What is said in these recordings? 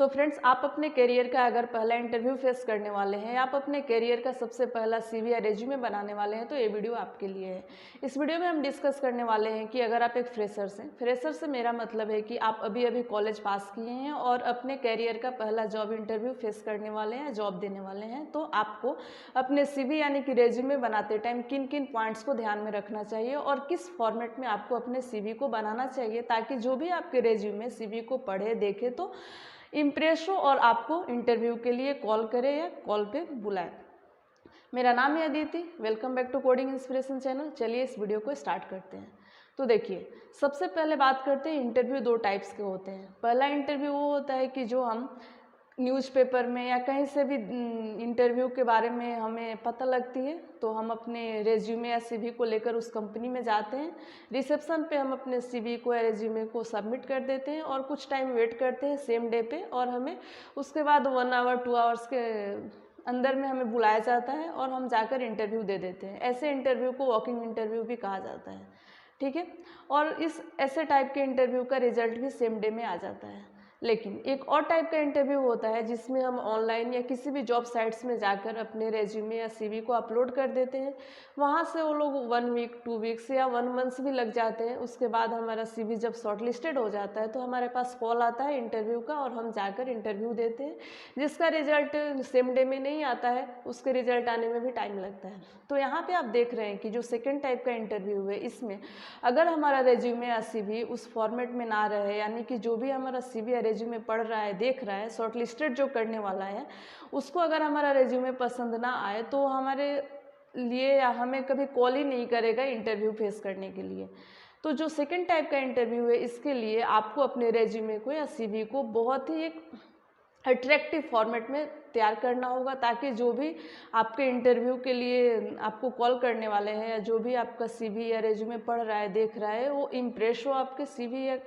तो फ्रेंड्स, आप अपने करियर का अगर पहला इंटरव्यू फेस करने वाले हैं, आप अपने करियर का सबसे पहला सीवी या रेज्यूमे बनाने वाले हैं, तो ये वीडियो आपके लिए है। इस वीडियो में हम डिस्कस करने वाले हैं कि अगर आप एक फ्रेशर्स हैं, फ्रेशर से मेरा मतलब है कि आप अभी अभी कॉलेज पास किए हैं और अपने करियर का पहला जॉब इंटरव्यू फेस करने वाले हैं, जॉब देने वाले हैं, तो आपको अपने सीवी यानी कि रेज्यूमे बनाते टाइम किन किन पॉइंट्स को ध्यान में रखना चाहिए और किस फॉर्मेट में आपको अपने सीवी को बनाना चाहिए, ताकि जो भी आपके रेज्यूमे सीवी को पढ़े देखे तो इम्प्रेस हो और आपको इंटरव्यू के लिए कॉल करे या कॉल पे बुलाए। मेरा नाम है Aditi, welcome back to coding inspiration channel. चलिए इस वीडियो को स्टार्ट करते हैं। तो देखिए, सबसे पहले बात करते हैं, इंटरव्यू दो टाइप्स के होते हैं। पहला इंटरव्यू वो होता है कि जो हम न्यूज़पेपर में या कहीं से भी इंटरव्यू के बारे में हमें पता लगती है, तो हम अपने रेज्यूमे या सीवी को लेकर उस कंपनी में जाते हैं। रिसेप्शन पे हम अपने सीवी को या रेज्यूमे को सबमिट कर देते हैं और कुछ टाइम वेट करते हैं सेम डे पे, और हमें उसके बाद 1 आवर 2 आवर्स के अंदर में हमें बुलाया जाता है और हम जाकर इंटरव्यू दे देते हैं। ऐसे इंटरव्यू को वॉकिंग इंटरव्यू भी कहा जाता है, ठीक है। और इस ऐसे टाइप के इंटरव्यू का रिजल्ट भी सेम डे में आ जाता है। लेकिन एक और टाइप का इंटरव्यू होता है जिसमें हम ऑनलाइन या किसी भी जॉब साइट्स में जाकर अपने रेज्यूमे या सीवी को अपलोड कर देते हैं। वहाँ से वो लोग 1 वीक 2 वीक्स या 1 मंथ्स भी लग जाते हैं। उसके बाद हमारा सीवी जब शॉर्टलिस्टेड हो जाता है तो हमारे पास कॉल आता है इंटरव्यू का और हम जाकर इंटरव्यू देते हैं, जिसका रिजल्ट सेम डे में नहीं आता है, उसके रिजल्ट आने में भी टाइम लगता है। तो यहाँ पे आप देख रहे हैं कि जो सेकेंड टाइप का इंटरव्यू है, इसमें अगर हमारा रेज्यूमे या सीवी उस फॉर्मेट में ना रहे, यानी कि जो भी हमारा सीवी या रेज्यूमे पढ़ रहा है, देख रहा है, शॉर्टलिस्टेड जो करने वाला है, उसको अगर हमारा रेज्यूमे पसंद ना आए तो हमारे लिए या हमें कभी कॉल ही नहीं करेगा इंटरव्यू फेस करने के लिए। तो जो सेकंड टाइप का इंटरव्यू है, इसके लिए आपको अपने रेज्यूमे को या सीवी को बहुत ही एक अट्रैक्टिव फॉर्मेट में तैयार करना होगा, ताकि जो भी आपके इंटरव्यू के लिए आपको कॉल करने वाले हैं या जो भी आपका सीवी या रेज्यूमे पढ़ रहा है, देख रहा है, वो इम्प्रेस हो आपके सीवी या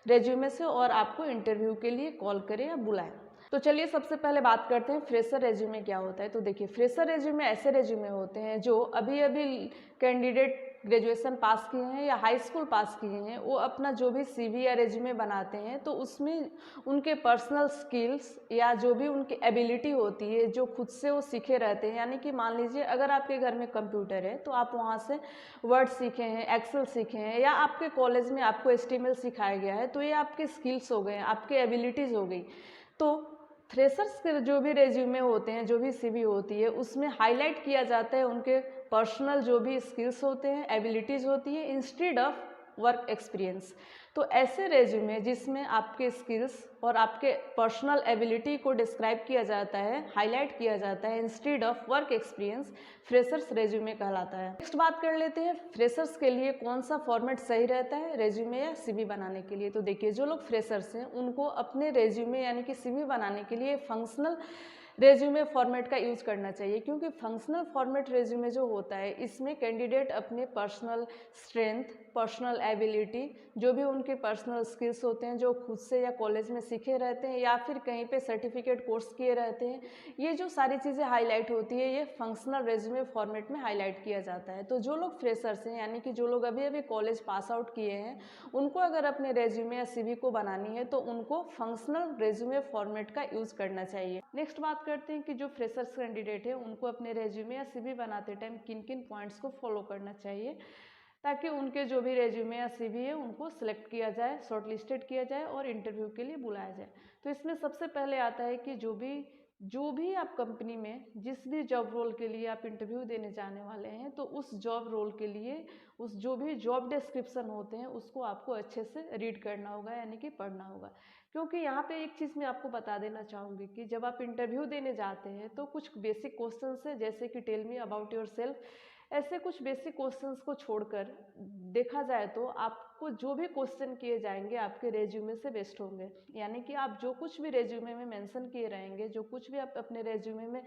रेज्यूमे से और आपको इंटरव्यू के लिए कॉल करे या बुलाए। तो चलिए सबसे पहले बात करते हैं फ्रेशर रेज्यूमे क्या होता है। तो देखिए, फ्रेशर रेज्यूमे ऐसे रेज्यूमे होते हैं जो अभी अभी कैंडिडेट ग्रेजुएशन पास किए हैं या हाई स्कूल पास किए हैं, वो अपना जो भी सीवी या रेज्यूमे बनाते हैं तो उसमें उनके पर्सनल स्किल्स या जो भी उनकी एबिलिटी होती है, जो खुद से वो सीखे रहते हैं। यानी कि मान लीजिए अगर आपके घर में कंप्यूटर है तो आप वहाँ से वर्ड सीखे हैं, एक्सेल सीखे हैं, या आपके कॉलेज में आपको HTML सिखाया गया है, तो ये आपके स्किल्स हो गए, आपके एबिलिटीज़ हो गई। तो फ्रेशर्स के जो भी रेज्यूमे होते हैं, जो भी सीवी होती है, उसमें हाईलाइट किया जाता है उनके पर्सनल जो भी स्किल्स होते हैं, एबिलिटीज़ होती है, इंस्टेड ऑफ वर्क एक्सपीरियंस। तो ऐसे रेज्यूमे जिसमें आपके स्किल्स और आपके पर्सनल एबिलिटी को डिस्क्राइब किया जाता है, हाईलाइट किया जाता है instead of work experience, freshers resume कहलाता है। नेक्स्ट बात कर लेते हैं, फ्रेशर्स के लिए कौन सा फॉर्मेट सही रहता है रेज्यूमे या सीवी बनाने के लिए। तो देखिए, जो लोग फ्रेशर्स हैं उनको अपने रेज्यूमे यानी कि सीवी बनाने के लिए फंक्शनल रेज्यूमे फॉर्मेट का यूज़ करना चाहिए, क्योंकि फंक्शनल फॉर्मेट रेज्यूमे जो होता है, इसमें कैंडिडेट अपने पर्सनल स्ट्रेंथ, पर्सनल एबिलिटी, जो भी उनके पर्सनल स्किल्स होते हैं, जो खुद से या कॉलेज में सीखे रहते हैं या फिर कहीं पे सर्टिफिकेट कोर्स किए रहते हैं, ये जो सारी चीज़ें हाईलाइट होती है, ये फंक्शनल रेज्यूमे फॉर्मेट में हाईलाइट किया जाता है। तो जो लोग फ्रेशर्स हैं, यानी कि जो लोग अभी अभी कॉलेज पास आउट किए हैं, उनको अगर अपने रेज्यूमे या सीवी को बनानी है तो उनको फंक्शनल रेज्यूमे फॉर्मेट का यूज़ करना चाहिए। नेक्स्ट बात करते हैं कि जो फ्रेशर्स कैंडिडेट है उनको अपने रेज्यूमे या सीवी बनाते टाइम किन किन पॉइंट्स को फॉलो करना चाहिए, ताकि उनके जो भी रेज्यूमे या सीवी है उनको सिलेक्ट किया जाए, शॉर्टलिस्टेड किया जाए और इंटरव्यू के लिए बुलाया जाए। तो इसमें सबसे पहले आता है कि जो भी आप कंपनी में जिस भी जॉब रोल के लिए आप इंटरव्यू देने जाने वाले हैं, तो उस जॉब रोल के लिए उस जो भी जॉब डिस्क्रिप्शन होते हैं उसको आपको अच्छे से रीड करना होगा, यानी कि पढ़ना होगा। क्योंकि यहाँ पे एक चीज़ मैं आपको बता देना चाहूँगी कि जब आप इंटरव्यू देने जाते हैं तो कुछ बेसिक क्वेश्चंस है, जैसे कि tell me about yourself, ऐसे कुछ बेसिक क्वेश्चंस को छोड़कर देखा जाए तो आपको जो भी क्वेश्चन किए जाएंगे आपके रेज्यूमे से बेस्ड होंगे। यानी कि आप जो कुछ भी रेज्यूमे में मेंशन किए रहेंगे, जो कुछ भी आप अपने रेज्यूमे में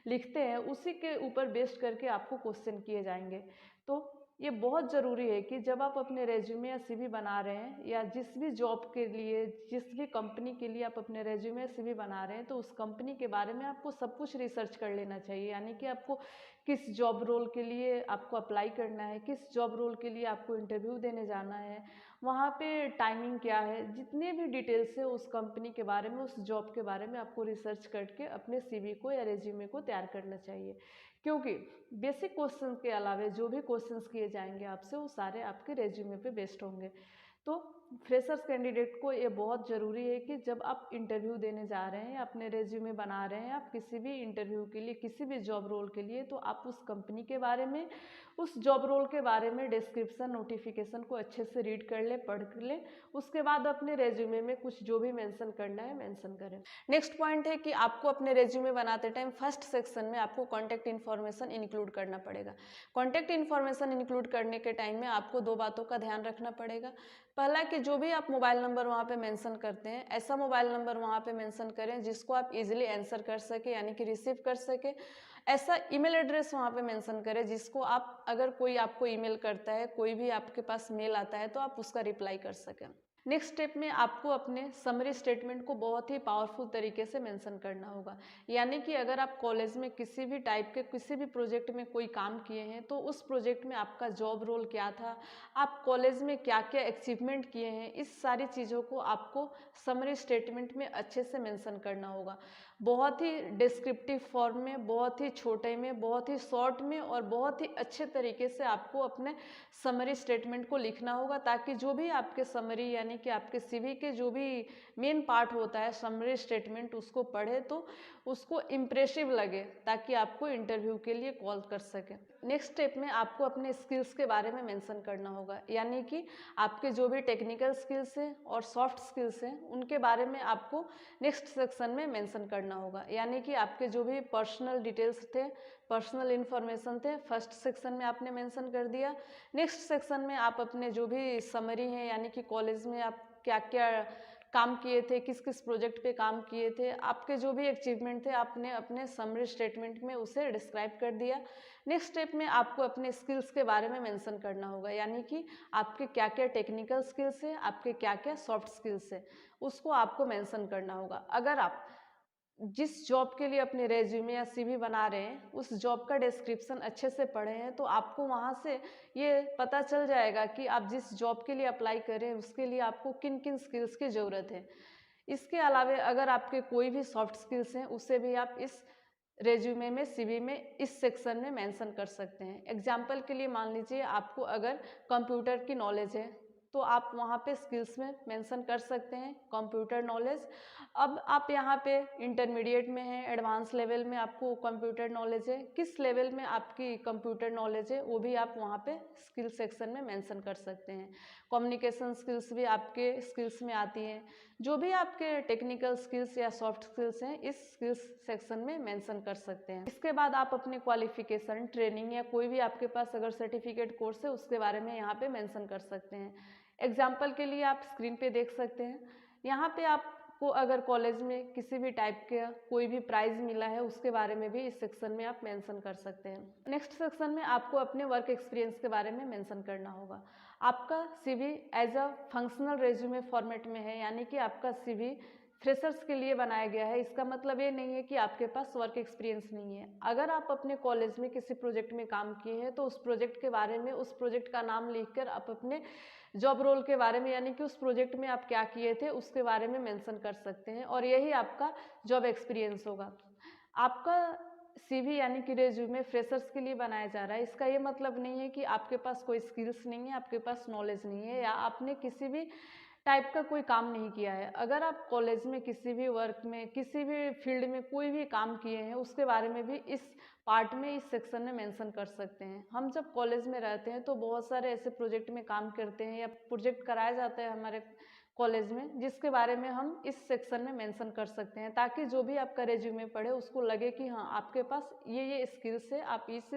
लिखते हैं, उसी के ऊपर बेस्ड करके आपको क्वेश्चन किए जाएंगे। तो ये बहुत ज़रूरी है कि जब आप अपने रेज्यूमे या सीवी बना रहे हैं या जिस भी जॉब के लिए, जिस भी कंपनी के लिए आप अपने रेज्यूमे या सीवी बना रहे हैं, तो उस कंपनी के बारे में आपको सब कुछ रिसर्च कर लेना चाहिए। यानी कि आपको किस जॉब रोल के लिए आपको अप्लाई करना है, किस जॉब रोल के लिए आपको इंटरव्यू देने जाना है, वहाँ पे टाइमिंग क्या है, जितने भी डिटेल्स है उस कंपनी के बारे में, उस जॉब के बारे में आपको रिसर्च करके अपने सीवी को या रेज्यूमे को तैयार करना चाहिए। क्योंकि बेसिक क्वेश्चन के अलावा जो भी क्वेश्चंस किए जाएंगे आपसे वो सारे आपके रेज्यूमे पे बेस्ड होंगे। तो फ्रेशर्स कैंडिडेट को ये बहुत ज़रूरी है कि जब आप इंटरव्यू देने जा रहे हैं या अपने रेज्यूमे बना रहे हैं आप किसी भी इंटरव्यू के लिए, किसी भी जॉब रोल के लिए, तो आप उस कंपनी के बारे में, उस जॉब रोल के बारे में डिस्क्रिप्शन, नोटिफिकेशन को अच्छे से रीड कर ले, पढ़ कर ले। उसके बाद अपने रेज्यूमे में कुछ जो भी मेंशन करना है मेंशन करें। नेक्स्ट पॉइंट है कि आपको अपने रेज्यूमे बनाते टाइम फर्स्ट सेक्शन में आपको कॉन्टैक्ट इन्फॉर्मेशन इंक्लूड करना पड़ेगा। कॉन्टैक्ट इन्फॉर्मेशन इंक्लूड करने के टाइम में आपको 2 बातों का ध्यान रखना पड़ेगा। पहला कि जो भी आप मोबाइल नंबर वहाँ पे मेंशन करते हैं, ऐसा मोबाइल नंबर वहाँ पे मेंशन करें जिसको आप इजीली आंसर कर सके, यानी कि रिसीव कर सके। ऐसा ईमेल एड्रेस वहाँ पे मेंशन करें जिसको आप, अगर कोई आपको ईमेल करता है, कोई भी आपके पास मेल आता है तो आप उसका रिप्लाई कर सकें। नेक्स्ट स्टेप में आपको अपने समरी स्टेटमेंट को बहुत ही पावरफुल तरीके से मेंशन करना होगा। यानी कि अगर आप कॉलेज में किसी भी टाइप के किसी भी प्रोजेक्ट में कोई काम किए हैं तो उस प्रोजेक्ट में आपका जॉब रोल क्या था, आप कॉलेज में क्या क्या अचीवमेंट किए हैं, इस सारी चीज़ों को आपको समरी स्टेटमेंट में अच्छे से मेंशन करना होगा। बहुत ही डिस्क्रिप्टिव फॉर्म में, बहुत ही छोटे में, बहुत ही शॉर्ट में और बहुत ही अच्छे तरीके से आपको अपने समरी स्टेटमेंट को लिखना होगा, ताकि जो भी आपके समरी यानी कि आपके सीवी के जो भी मेन पार्ट होता है समरी स्टेटमेंट, उसको पढ़े तो उसको इम्प्रेसिव लगे, ताकि आपको इंटरव्यू के लिए कॉल कर सके। नेक्स्ट स्टेप में आपको अपने स्किल्स के बारे में मेंशन करना होगा, यानी कि आपके जो भी टेक्निकल स्किल्स हैं और सॉफ्ट स्किल्स हैं उनके बारे में आपको नेक्स्ट सेक्शन में मेंशन करना होगा। यानी कि आपके जो भी पर्सनल डिटेल्स थे, पर्सनल इन्फॉर्मेशन थे, फर्स्ट सेक्शन में आपने मेंशन कर दिया। नेक्स्ट सेक्शन में आप अपने जो भी समरी हैं, यानी कि कॉलेज में आप क्या क्या काम किए थे, किस किस प्रोजेक्ट पे काम किए थे, आपके जो भी अचीवमेंट थे आपने अपने समरी स्टेटमेंट में उसे डिस्क्राइब कर दिया। नेक्स्ट स्टेप में आपको अपने स्किल्स के बारे में मेंशन करना होगा, यानी कि आपके क्या क्या टेक्निकल स्किल्स है, आपके क्या क्या सॉफ्ट स्किल्स है, उसको आपको मेंशन करना होगा। अगर आप जिस जॉब के लिए अपने रेज्यूमे या सीवी बना रहे हैं उस जॉब का डिस्क्रिप्शन अच्छे से पढ़े हैं तो आपको वहाँ से ये पता चल जाएगा कि आप जिस जॉब के लिए अप्लाई करें उसके लिए आपको किन किन स्किल्स की ज़रूरत है। इसके अलावा अगर आपके कोई भी सॉफ्ट स्किल्स हैं उसे भी आप इस रेज्यूमे में, सीवी में, इस सेक्शन में मेंशन कर सकते हैं। एग्जाम्पल के लिए मान लीजिए आपको अगर कंप्यूटर की नॉलेज है तो आप वहाँ पे स्किल्स में मेंशन कर सकते हैं कंप्यूटर नॉलेज। अब आप यहाँ पे इंटरमीडिएट में हैं, एडवांस लेवल में आपको कंप्यूटर नॉलेज है, किस लेवल में आपकी कंप्यूटर नॉलेज है वो भी आप वहाँ पे स्किल सेक्शन में मेंशन कर सकते हैं। कम्युनिकेशन स्किल्स भी आपके स्किल्स में आती हैं। जो भी आपके टेक्निकल स्किल्स या सॉफ्ट स्किल्स हैं इस स्किल्स सेक्शन में मेंशन कर सकते हैं। इसके बाद आप अपने क्वालिफिकेशन, ट्रेनिंग या कोई भी आपके पास अगर सर्टिफिकेट कोर्स है उसके बारे में यहाँ पे मेंशन कर सकते हैं। एग्जाम्पल के लिए आप स्क्रीन पे देख सकते हैं, यहाँ पे आपको अगर कॉलेज में किसी भी टाइप का कोई भी प्राइज़ मिला है उसके बारे में भी इस सेक्शन में आप मेंशन कर सकते हैं। नेक्स्ट सेक्शन में आपको अपने वर्क एक्सपीरियंस के बारे में मेंशन करना होगा। आपका CV as a functional resume format में है, यानी कि आपका सीवी फ्रेशर्स के लिए बनाया गया है। इसका मतलब ये नहीं है कि आपके पास वर्क एक्सपीरियंस नहीं है। अगर आप अपने कॉलेज में किसी प्रोजेक्ट में काम किए हैं तो उस प्रोजेक्ट के बारे में, उस प्रोजेक्ट का नाम लिखकर आप अपने जॉब रोल के बारे में, यानी कि उस प्रोजेक्ट में आप क्या किए थे उसके बारे में मेंशन कर सकते हैं और यही आपका जॉब एक्सपीरियंस होगा। आपका सीवी यानी कि रेज्यूमे फ्रेशर्स के लिए बनाया जा रहा है, इसका ये मतलब नहीं है कि आपके पास कोई स्किल्स नहीं है, आपके पास नॉलेज नहीं है या आपने किसी भी टाइप का कोई काम नहीं किया है। अगर आप कॉलेज में किसी भी वर्क में, किसी भी फील्ड में कोई भी काम किए हैं उसके बारे में भी इस पार्ट में, इस सेक्शन में मेंशन कर सकते हैं। हम जब कॉलेज में रहते हैं तो बहुत सारे ऐसे प्रोजेक्ट में काम करते हैं या प्रोजेक्ट कराया जाता है हमारे कॉलेज में जिसके बारे में हम इस सेक्शन में मेंशन कर सकते हैं, ताकि जो भी आपका रेज्यूमे पढ़े उसको लगे कि हाँ आपके पास ये स्किल्स है, आप इस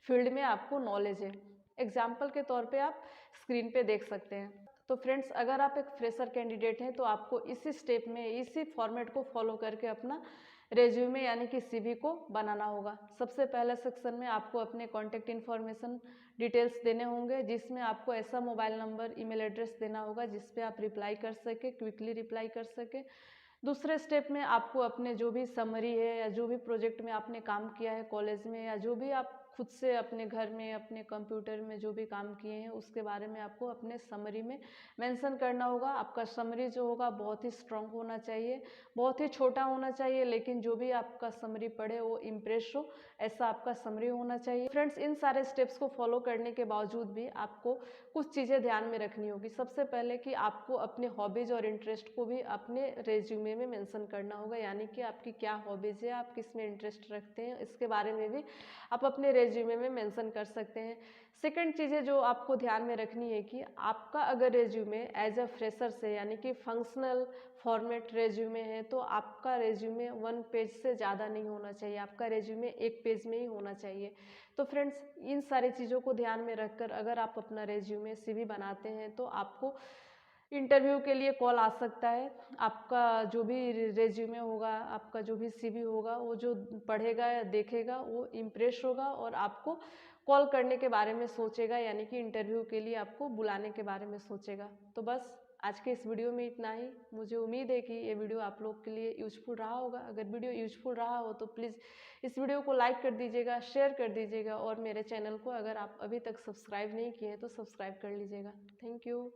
फील्ड में आपको नॉलेज है। एग्जाम्पल के तौर पे आप स्क्रीन पे देख सकते हैं। तो फ्रेंड्स, अगर आप एक फ्रेशर कैंडिडेट हैं तो आपको इसी स्टेप में, इसी फॉर्मेट को फॉलो करके अपना रेज्यूमे यानी कि सीवी को बनाना होगा। सबसे पहले सेक्शन में आपको अपने कॉन्टैक्ट इन्फॉर्मेशन डिटेल्स देने होंगे, जिसमें आपको ऐसा मोबाइल नंबर, ईमेल एड्रेस देना होगा जिस पे आप रिप्लाई कर सके, क्विकली रिप्लाई कर सके। दूसरे स्टेप में आपको अपने जो भी समरी है या जो भी प्रोजेक्ट में आपने काम किया है कॉलेज में या जो भी आप खुद से अपने घर में अपने कंप्यूटर में जो भी काम किए हैं उसके बारे में आपको अपने समरी में मेंशन करना होगा। आपका समरी जो होगा बहुत ही स्ट्रांग होना चाहिए, बहुत ही छोटा होना चाहिए, लेकिन जो भी आपका समरी पढ़े वो इम्प्रेस हो, ऐसा आपका समरी होना चाहिए। फ्रेंड्स, इन सारे स्टेप्स को फॉलो करने के बावजूद भी आपको कुछ चीज़ें ध्यान में रखनी होगी। सबसे पहले कि आपको अपने हॉबीज़ और इंटरेस्ट को भी अपने रेज्यूमे में मेंशन करना होगा, यानी कि आपकी क्या हॉबीज़ है, आप किस में इंटरेस्ट रखते हैं, इसके बारे में भी आप अपने रेज्यूमे में मेंशन कर सकते हैं। सेकंड चीज़ें जो आपको ध्यान में रखनी है कि आपका अगर रेज्यूमे एज अ फ्रेशर से यानी कि फंक्शनल फॉर्मेट रेज्यूमे है तो आपका रेज्यूमे 1 पेज से ज़्यादा नहीं होना चाहिए, आपका रेज्यूमे 1 पेज में ही होना चाहिए। तो फ्रेंड्स, इन सारी चीज़ों को ध्यान में रखकर अगर आप अपना रेज्यूमे CV बनाते हैं तो आपको इंटरव्यू के लिए कॉल आ सकता है। आपका जो भी रेज्यूमे होगा, आपका जो भी CV होगा, वो जो पढ़ेगा या देखेगा वो इम्प्रेस होगा और आपको कॉल करने के बारे में सोचेगा, यानी कि इंटरव्यू के लिए आपको बुलाने के बारे में सोचेगा। तो बस आज के इस वीडियो में इतना ही। मुझे उम्मीद है कि ये वीडियो आप लोग के लिए यूजफुल रहा होगा। अगर वीडियो यूजफुल रहा हो तो प्लीज़ इस वीडियो को लाइक कर दीजिएगा, शेयर कर दीजिएगा और मेरे चैनल को अगर आप अभी तक सब्सक्राइब नहीं किए हैं तो सब्सक्राइब कर लीजिएगा। Thank you.